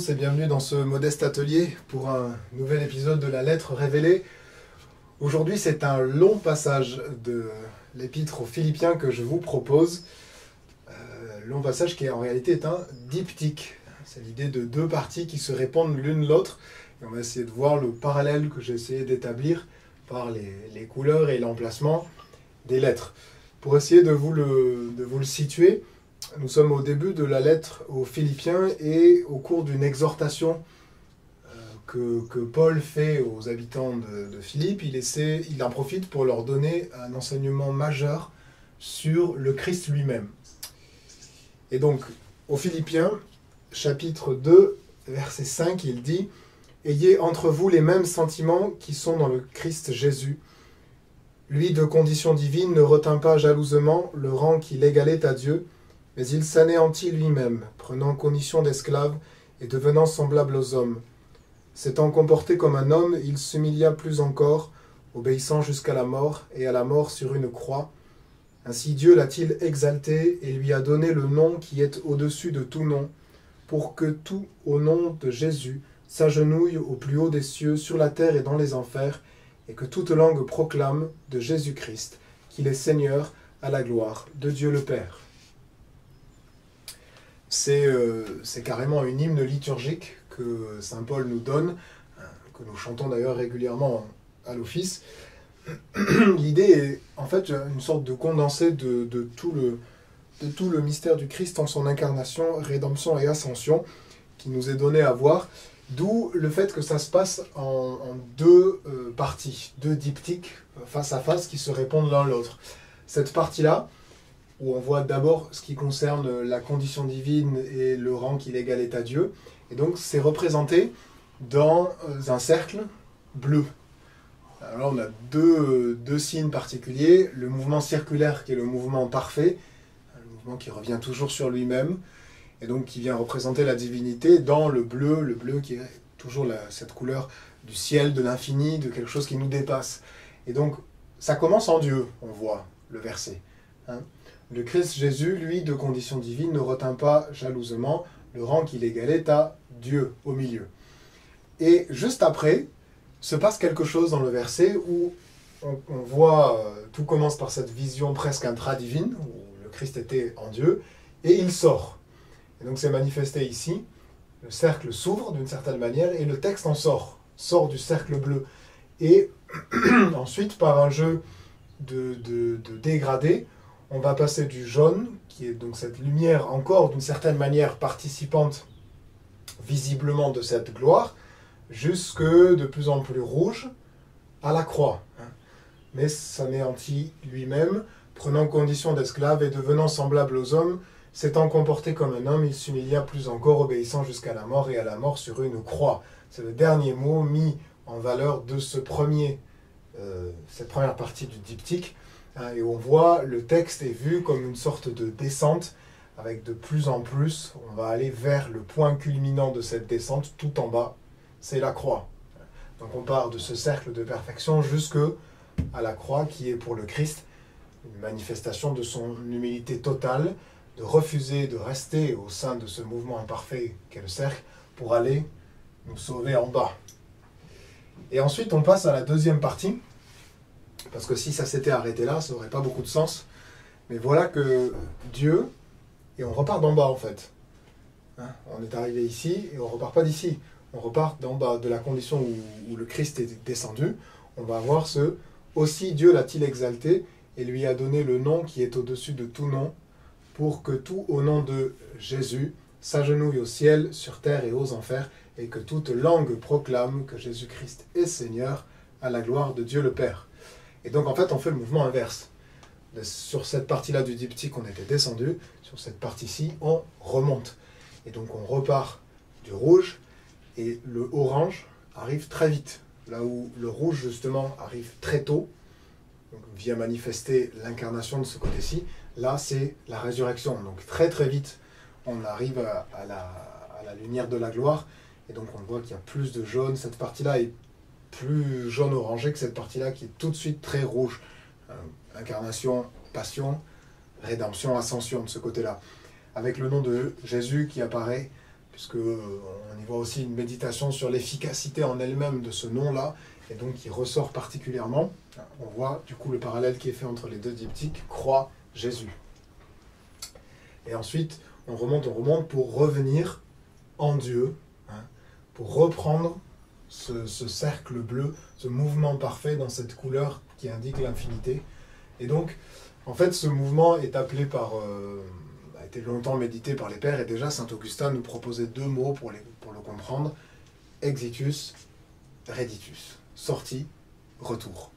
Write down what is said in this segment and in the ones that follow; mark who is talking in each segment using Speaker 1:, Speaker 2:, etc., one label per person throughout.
Speaker 1: tous et bienvenue dans ce modeste atelier pour un nouvel épisode de la lettre révélée. Aujourd'hui, c'est un long passage de l'épître aux Philippiens que je vous propose. Long passage qui en réalité est un diptyque. C'est l'idée de deux parties qui se répondent l'une l'autre. Et on va essayer de voir le parallèle que j'ai essayé d'établir par les couleurs et l'emplacement des lettres. Pour essayer de vous le situer, nous sommes au début de la lettre aux Philippiens et au cours d'une exhortation que Paul fait aux habitants de Philippe. Il en profite pour leur donner un enseignement majeur sur le Christ lui-même. Et donc, aux Philippiens, chapitre 2, verset 5, il dit « Ayez entre vous les mêmes sentiments qui sont dans le Christ Jésus. Lui, de condition divine, ne retint pas jalousement le rang qui l'égalait à Dieu, mais il s'anéantit lui-même, prenant condition d'esclave et devenant semblable aux hommes. S'étant comporté comme un homme, il s'humilia plus encore, obéissant jusqu'à la mort, et à la mort sur une croix. Ainsi Dieu l'a-t-il exalté et lui a donné le nom qui est au-dessus de tout nom, pour que tout au nom de Jésus s'agenouille au plus haut des cieux, sur la terre et dans les enfers, et que toute langue proclame de Jésus-Christ, qu'il est Seigneur, à la gloire de Dieu le Père. » C'est carrément une hymne liturgique que saint Paul nous donne, que nous chantons d'ailleurs régulièrement à l'office. L'idée est en fait une sorte de condensé de tout le mystère du Christ en son incarnation, rédemption et ascension, qui nous est donné à voir, d'où le fait que ça se passe en deux parties, deux diptyques face à face qui se répondent l'un l'autre. Cette partie-là, où on voit d'abord ce qui concerne la condition divine et le rang qui l'égalait à Dieu. Et donc c'est représenté dans un cercle bleu. Alors on a deux signes particuliers, le mouvement circulaire qui est le mouvement parfait, un mouvement qui revient toujours sur lui-même, et donc qui vient représenter la divinité dans le bleu qui est toujours cette couleur du ciel, de l'infini, de quelque chose qui nous dépasse. Et donc ça commence en Dieu, on voit le verset. Le Christ Jésus, lui, de condition divine, ne retint pas jalousement le rang qu'il égalait à Dieu au milieu. Et juste après, se passe quelque chose dans le verset où on voit, tout commence par cette vision presque intra-divine, où le Christ était en Dieu, et il sort. Et donc c'est manifesté ici, le cercle s'ouvre d'une certaine manière, et le texte en sort du cercle bleu. Et ensuite, par un jeu de dégradé, on va passer du jaune, qui est donc cette lumière encore d'une certaine manière participante visiblement de cette gloire, jusque de plus en plus rouge à la croix. Mais s'anéantit lui-même, prenant condition d'esclave et devenant semblable aux hommes, s'étant comporté comme un homme, il s'humilia plus encore, obéissant jusqu'à la mort et à la mort sur une croix. C'est le dernier mot mis en valeur de cette première partie du diptyque. Et on voit, le texte est vu comme une sorte de descente, avec de plus en plus, on va aller vers le point culminant de cette descente, tout en bas, c'est la croix. Donc on part de ce cercle de perfection jusque à la croix, qui est pour le Christ une manifestation de son humilité totale, de refuser de rester au sein de ce mouvement imparfait qu'est le cercle, pour aller nous sauver en bas. Et ensuite on passe à la deuxième partie, parce que si ça s'était arrêté là, ça n'aurait pas beaucoup de sens. Mais voilà que Dieu, et on repart d'en bas en fait. On est arrivé ici et on ne repart pas d'ici. On repart d'en bas, de la condition où le Christ est descendu. On va voir ce « Aussi Dieu l'a-t-il exalté et lui a donné le nom qui est au-dessus de tout nom, pour que tout au nom de Jésus s'agenouille au ciel, sur terre et aux enfers, et que toute langue proclame que Jésus-Christ est Seigneur, à la gloire de Dieu le Père. » Et donc en fait on fait le mouvement inverse. Sur cette partie-là du diptyque on était descendu, sur cette partie-ci on remonte. Et donc on repart du rouge, et le orange arrive très vite. Là où le rouge justement arrive très tôt, donc vient manifester l'incarnation de ce côté-ci, là c'est la résurrection. Donc très très vite on arrive à la lumière de la gloire, et donc on voit qu'il y a plus de jaune. Cette partie-là est plus jaune-orangé que cette partie-là qui est tout de suite très rouge. Incarnation, passion, rédemption, ascension de ce côté-là. Avec le nom de Jésus qui apparaît puisque on y voit aussi une méditation sur l'efficacité en elle-même de ce nom-là, et donc qui ressort particulièrement. On voit du coup le parallèle qui est fait entre les deux diptyques, croix, Jésus. Et ensuite, on remonte pour revenir en Dieu, pour reprendre ce cercle bleu, ce mouvement parfait dans cette couleur qui indique l'infinité. Et donc, en fait, ce mouvement est appelé a été longtemps médité par les pères, et déjà Saint Augustin nous proposait deux mots pour le comprendre: exitus, reditus, sortie, retour.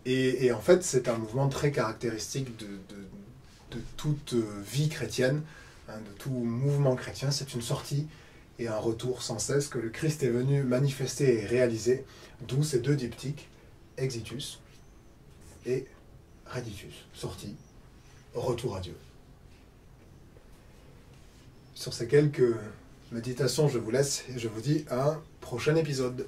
Speaker 1: Et en fait, c'est un mouvement très caractéristique de toute vie chrétienne, de tout mouvement chrétien. C'est une sortie et un retour sans cesse que le Christ est venu manifester et réaliser, d'où ces deux diptyques, exitus et reditus, sortie, retour à Dieu. Sur ces quelques méditations, je vous laisse et je vous dis à un prochain épisode.